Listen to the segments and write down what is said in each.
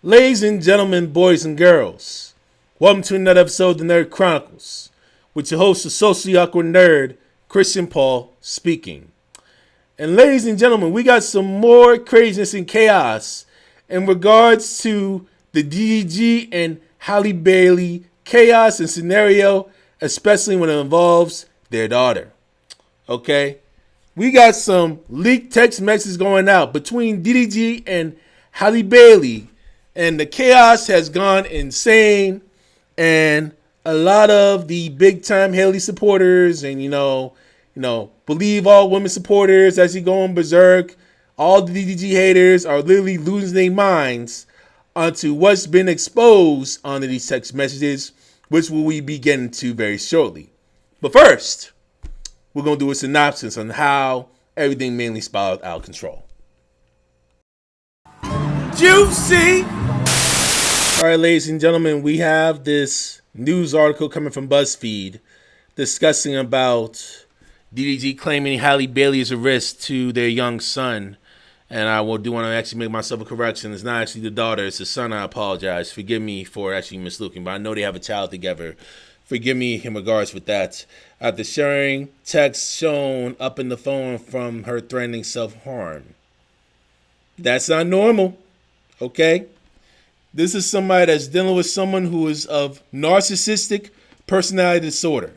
Ladies and gentlemen, boys and girls, welcome to another episode of the Nerd Chronicles, with your host, the socially awkward nerd, Christian Paul, speaking. And ladies and gentlemen, we got some more craziness and chaos in regards to the DDG and Halle Bailey chaos and scenario, especially when it involves their daughter. Okay? We got some leaked text messages going out between DDG and Halle Bailey, and the chaos has gone insane. And a lot of the big time Halle supporters and, believe all women supporters as he going berserk, all the DDG haters are literally losing their minds onto what's been exposed onto these text messages, which we will be getting to very shortly. But first, we're going to do a synopsis on how everything mainly spiraled out of control. Juicy! All right, ladies and gentlemen, we have this news article coming from Buzzfeed discussing about DDG claiming Halle Bailey is a risk to their young son. And I do want to actually make myself a correction. It's not actually the daughter, it's the son. I apologize. Forgive me for actually mislooking, but I know they have a child together. Forgive me in regards with that. After sharing text shown up in the phone from her threatening self-harm. That's not normal, okay? This is somebody that's dealing with someone who is of narcissistic personality disorder.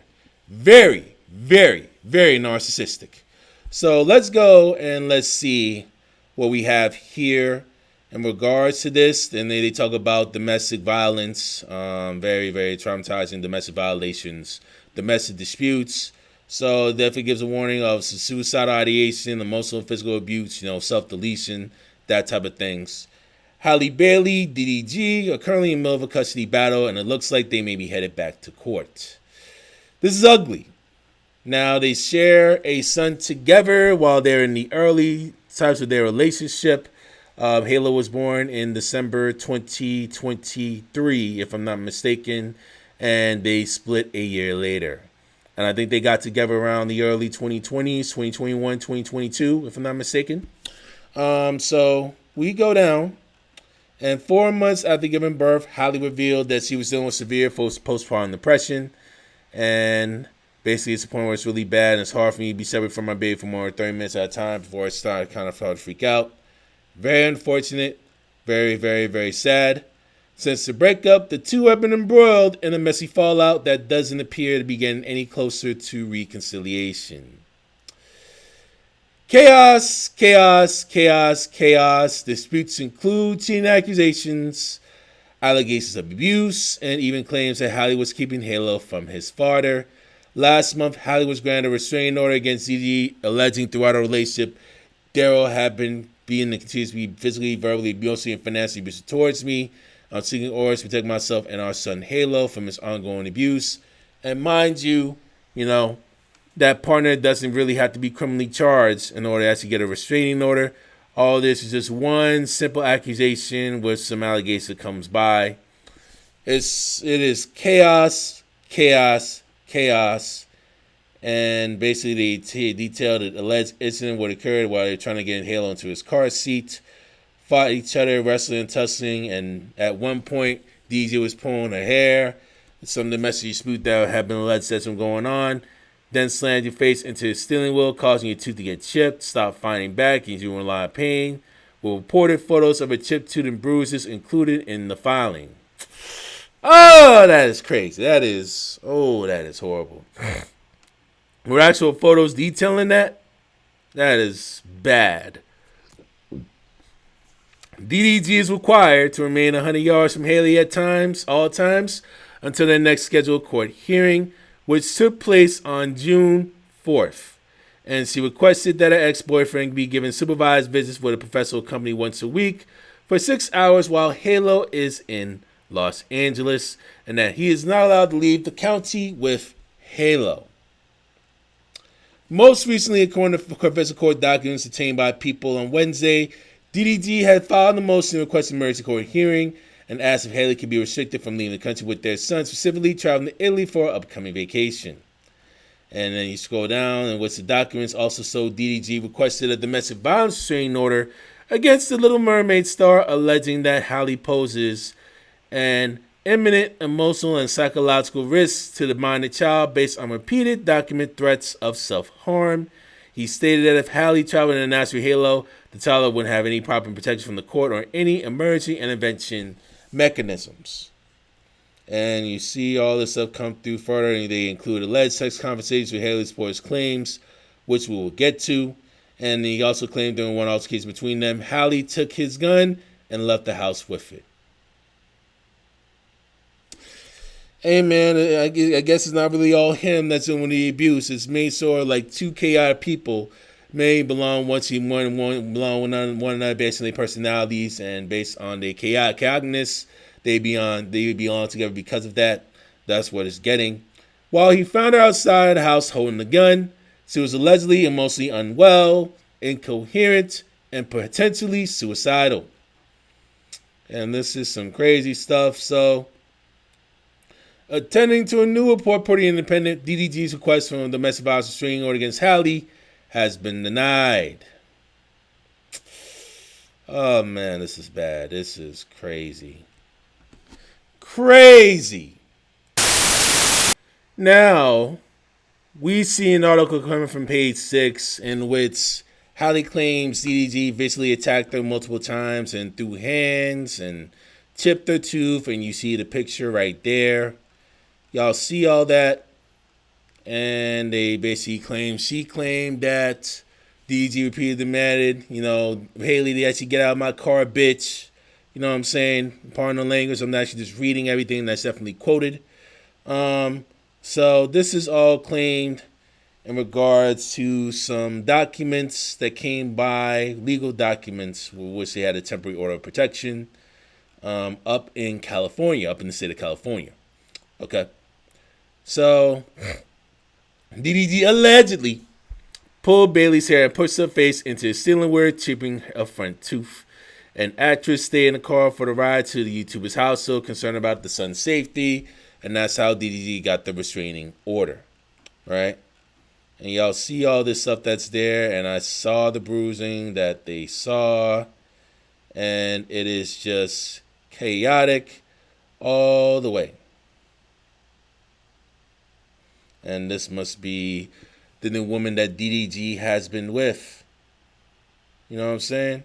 Very, very, very narcissistic. So let's go and let's see what we have here in regards to this. And they talk about domestic violence, very, very traumatizing domestic violations, domestic disputes. So definitely gives a warning of suicidal ideation, emotional and physical abuse, self-deletion, that type of things. Halle Bailey, DDG are currently in the middle of a custody battle, and it looks like they may be headed back to court. This is ugly. Now, they share a son together while they're in the early times of their relationship. Halle was born in December 2023, if I'm not mistaken, and they split a year later. And I think they got together around the early 2020s, 2021, 2022, if I'm not mistaken. So we go down. And 4 months after giving birth, Halle revealed that she was dealing with severe postpartum depression. And basically, it's a point where it's really bad and it's hard for me to be separate from my baby for more than 30 minutes at a time before I started to freak out. Very unfortunate. Very, very, very sad. Since the breakup, the two have been embroiled in a messy fallout that doesn't appear to be getting any closer to reconciliation. Chaos, chaos, chaos, chaos. Disputes include cheating accusations, allegations of abuse, and even claims that Halle was keeping Halle from his father. Last month, Halle was granted a restraining order against DD, alleging throughout our relationship, Daryl had been being and continues to be physically, verbally, emotionally, and financially abusive towards me. I'm seeking orders to protect myself and our son Halle from his ongoing abuse. And mind you, that partner doesn't really have to be criminally charged in order to actually get a restraining order. All this is just one simple accusation with some allegations that comes by. It is chaos, chaos, chaos. And basically they detailed an alleged incident what occurred while they were trying to get Halle into his car seat. Fought each other, wrestling and tussling. And at one point, DJ was pulling her hair. Some of the messages dispute that have been alleged that's been going on. Then slammed your face into the steering wheel, causing your tooth to get chipped. Stop fighting back, and you're in a lot of pain. With reported photos of a chipped tooth and bruises included in the filing. Oh, that is crazy. That is horrible. With actual photos detailing that is bad. DDG is required to remain 100 yards from Halle at all times, until their next scheduled court hearing, which took place on June 4th. And she requested that her ex-boyfriend be given supervised visits with a professional company once a week for 6 hours while Halle is in Los Angeles, and that he is not allowed to leave the county with Halle. Most recently, according to professional court documents obtained by People on Wednesday, DDG had filed a motion requesting emergency court hearing and asked if Halle could be restricted from leaving the country with their son, specifically traveling to Italy for an upcoming vacation. And then you scroll down, and what's the documents also show DDG requested a domestic violence restraining order against the Little Mermaid star, alleging that Halle poses an imminent emotional and psychological risk to the minor child based on repeated documented threats of self-harm. He stated that if Halle traveled in a Nazi halo, the child wouldn't have any proper protection from the court or any emergency intervention mechanisms. And you see all this stuff come through further, and they include alleged sex conversations with Halle supports claims, which we will get to. And he also claimed during one altercation between them, Halle took his gun and left the house with it. Hey man, I guess it's not really all him that's doing the abuse. It's made sort of like two chaotic people may belong one another based on their personalities and based on their chaoticness. They belong together because of that. That's what it's getting. While he found her outside the house holding the gun, she was allegedly emotionally unwell, incoherent, and potentially suicidal. And this is some crazy stuff. So, attending to a new report per the Independent, DDG's request for a domestic violence restraining order against Halle has been denied. Oh man, this is bad. This is crazy. Crazy. Now, we see an article coming from page 6 in which Halle claims DDG visually attacked her multiple times and threw hands and chipped her tooth, and you see the picture right there. Y'all see all that, and they basically she claimed that DDG repeatedly demanded, Halle, they actually get out of my car, bitch. You know what I'm saying? Pardon the language. I'm not actually just reading everything that's definitely quoted. So this is all claimed in regards to some documents that came by, legal documents, which they had a temporary order of protection up in California, up in the state of California. Okay. So, DDG allegedly pulled Bailey's hair and pushed her face into a ceiling where chipping a front tooth. An actress stayed in the car for the ride to the YouTuber's house, so concerned about the son's safety, and that's how DDG got the restraining order, right? And y'all see all this stuff that's there, and I saw the bruising that they saw, and it is just chaotic all the way. And this must be the new woman that DDG has been with. You know what I'm saying?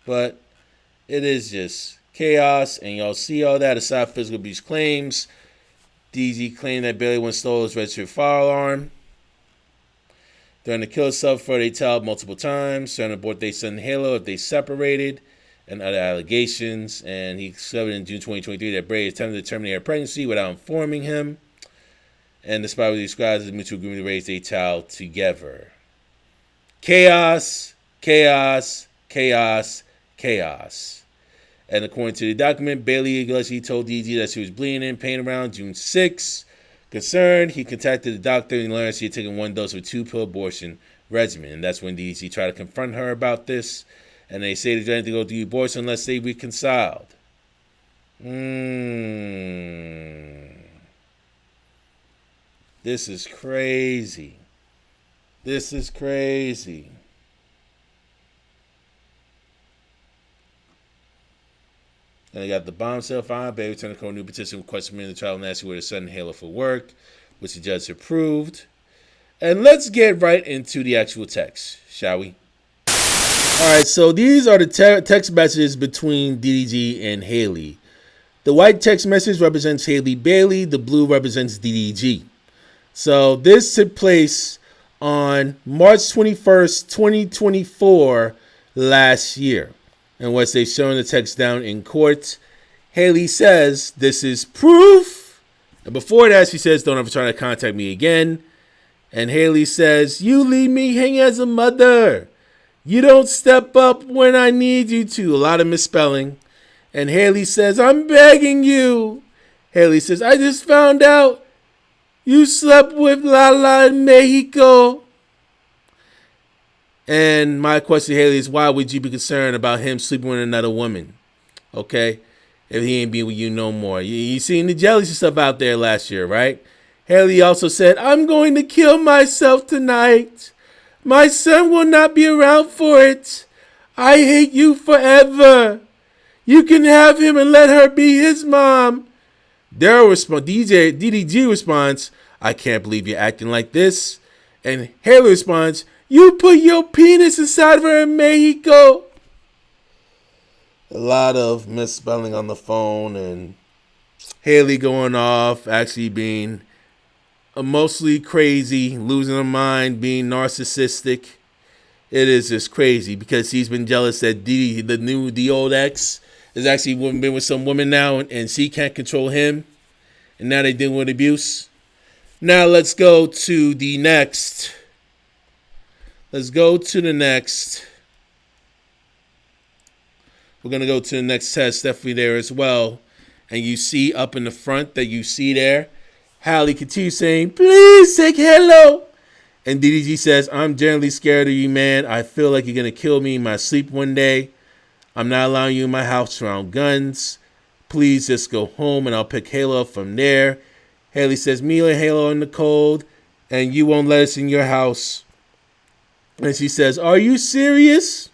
But it is just chaos, and y'all see all that. Aside from physical abuse claims, DDG claimed that Bailey once stole his registered firearm. Threatened to kill herself before they child multiple times. Threatened to abort their son Halo if they separated, and other allegations. And he discovered in June 2023 that Bailey attempted to terminate her pregnancy without informing him. And despite what he describes as a mutual agreement to raise their child together. Chaos, chaos, chaos, chaos. And according to the document, Bailey allegedly told DDG that she was bleeding in pain around June 6. Concerned, he contacted the doctor and learned she had taken one dose of a 2-pill abortion regimen. And that's when DDG tried to confront her about this. And they say they don't to go do abortion unless they reconciled. This is crazy. This is crazy. And they got the bombshell filed. Bailey returned to a new petition requesting the child and asking where the son Halo for work, which the judge approved. And let's get right into the actual text, shall we? All right, so these are the text messages between DDG and Halle. The white text message represents Halle Bailey. The blue represents DDG. So this took place on March 21st, 2024, last year. And once they've shown the text down in court, Halle says, "This is proof." And before that, she says, "Don't ever try to contact me again." And Halle says, "You leave me hanging as a mother. You don't step up when I need you to." A lot of misspelling. And Halle says, "I'm begging you." Halle says, "I just found out you slept with Lala in Mexico." And my question to Halle is, why would you be concerned about him sleeping with another woman? Okay? If he ain't be with you no more. You seen the jealousy stuff out there last year, right? Halle also said, "I'm going to kill myself tonight. My son will not be around for it. I hate you forever. You can have him and let her be his mom. DDG responds, I can't believe you're acting like this. And Halle responds, you put your penis inside of her in Mexico. A lot of misspelling on the phone and Halle going off, actually being mostly crazy, losing her mind, being narcissistic. It is just crazy because he's been jealous that the old ex is actually been with some woman now and she can't control him. And now they're dealing with abuse. Now let's go to the next. We're going to go to the next test, definitely there as well. And you see up in the front that you see there, Halle continues saying, please say hello. And DDG says, I'm generally scared of you, man. I feel like you're going to kill me in my sleep one day. I'm not allowing you in my house around guns. Please just go home and I'll pick Halle up from there. Halle says, me and Halle are in the cold and you won't let us in your house. And she says, are you serious?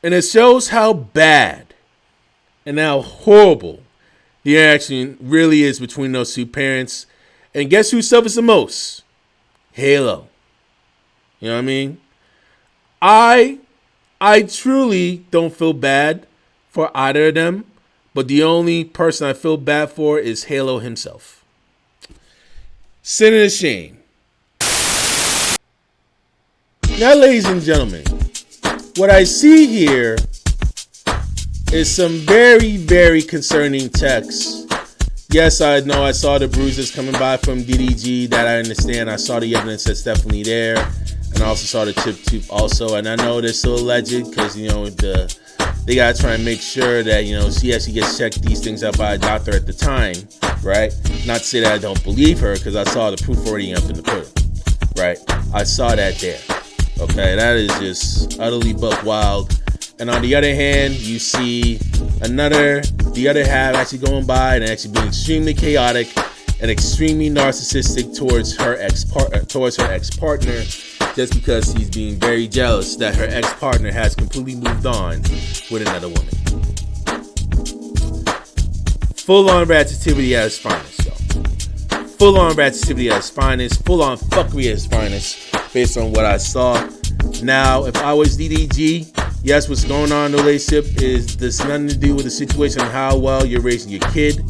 And it shows how bad and how horrible the interaction really is between those two parents. And guess who suffers the most? Halle. You know what I mean? I truly don't feel bad for either of them, but the only person I feel bad for is Halle himself. Sin and shame. Now, ladies and gentlemen, what I see here is some very, very concerning text. Yes, I know I saw the bruises coming by from DDG. That I understand. I saw the evidence that's definitely there. And I also saw the chip tooth also. And I know they're still alleged because, you know, they got to try and make sure that, you know, she actually gets checked these things out by a doctor at the time, right? Not to say that I don't believe her because I saw the proof already up in the pudding, right? I saw that there. Okay, that is just utterly Buckwild. And on the other hand, you see the other half actually going by and actually being extremely chaotic and extremely narcissistic towards her ex-partner, just because he's being very jealous that her ex-partner has completely moved on with another woman. Full-on ratchetivity at its finest, y'all. Full-on ratchetivity at its finest. Full-on fuckery at its finest, based on what I saw. Now, if I was DDG, yes, what's going on in the relationship is there's nothing to do with the situation and how well you're raising your kid.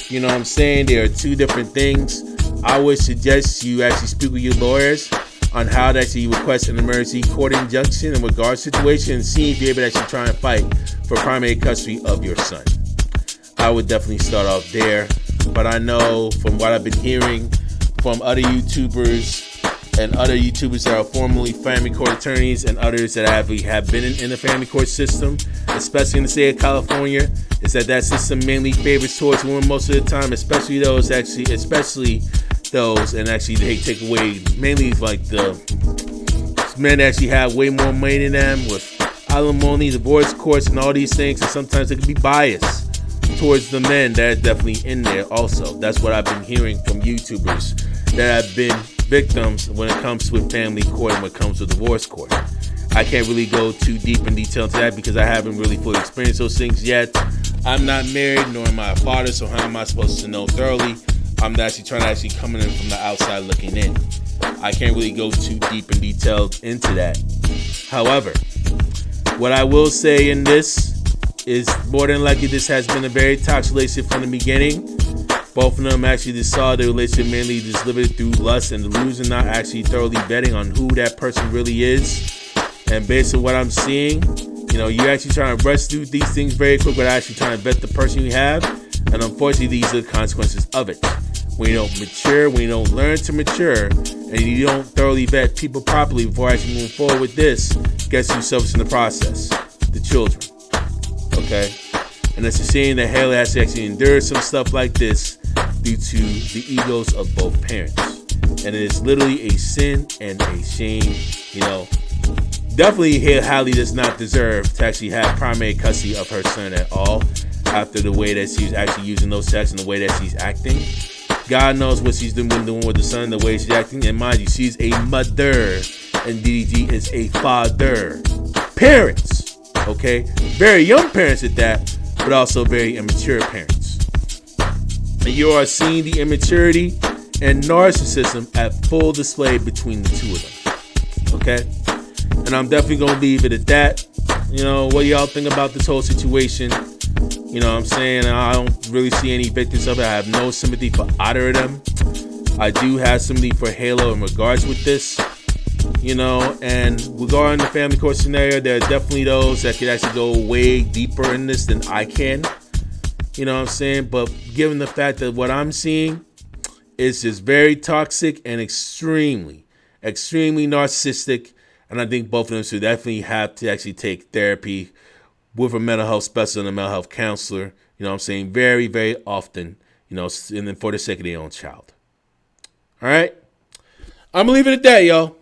You know what I'm saying? There are two different things. I would suggest you actually speak with your lawyers on how to actually request an emergency court injunction in regards to the situation and see if you're able to actually try and fight for primary custody of your son. I would definitely start off there. But I know from what I've been hearing from other YouTubers and other YouTubers that are formerly family court attorneys and others that have been in the family court system, especially in the state of California, is that system mainly favors towards women most of the time, especially those, and actually they take away mainly like the men that actually have way more money than them with alimony, divorce courts, and all these things, and sometimes they can be biased towards the men that are definitely in there also. That's what I've been hearing from YouTubers that have been victims when it comes to family court and when it comes to divorce court. I can't really go too deep in detail into that because I haven't really fully experienced those things yet. I'm not married, nor am I a father, so how am I supposed to know thoroughly? I'm actually trying to coming in from the outside looking in. I can't really go too deep and detailed into that. However, what I will say in this is more than likely this has been a very toxic relationship from the beginning. Both of them actually just saw the relationship mainly just living through lust and delusion, not actually thoroughly vetting on who that person really is. And based on what I'm seeing, you know, you're actually trying to rush through these things very quick without actually trying to vet the person you have. And unfortunately, these are the consequences of it. When you don't mature, when you don't learn to mature, and you don't thoroughly vet people properly before actually moving forward with this, guess who suffers in the process? The children. Okay? And it's a shame that Halle has to actually endure some stuff like this due to the egos of both parents. And it is literally a sin and a shame. You know, definitely Halle does not deserve to actually have primary custody of her son at all after the way that she's actually using those texts and the way that she's acting. God knows what she's doing with the son, the way she's acting. And mind you, she's a mother, and DDG is a father. Parents, okay? Very young parents at that, but also very immature parents. And you are seeing the immaturity and narcissism at full display between the two of them, okay? And I'm definitely going to leave it at that. You know, what do y'all think about this whole situation? You know what I'm saying? I don't really see any victims of it. I have no sympathy for either of them. I do have sympathy for Halo in regards with this. You know, and regarding the family court scenario, there are definitely those that could actually go way deeper in this than I can. You know what I'm saying? But given the fact that what I'm seeing is just very toxic and extremely, extremely narcissistic. And I think both of them should definitely have to actually take therapy with a mental health specialist and a mental health counselor. You know what I'm saying? Very, very often, you know, and then for the sake of their own child. All right? I'm going to leave it at that, y'all.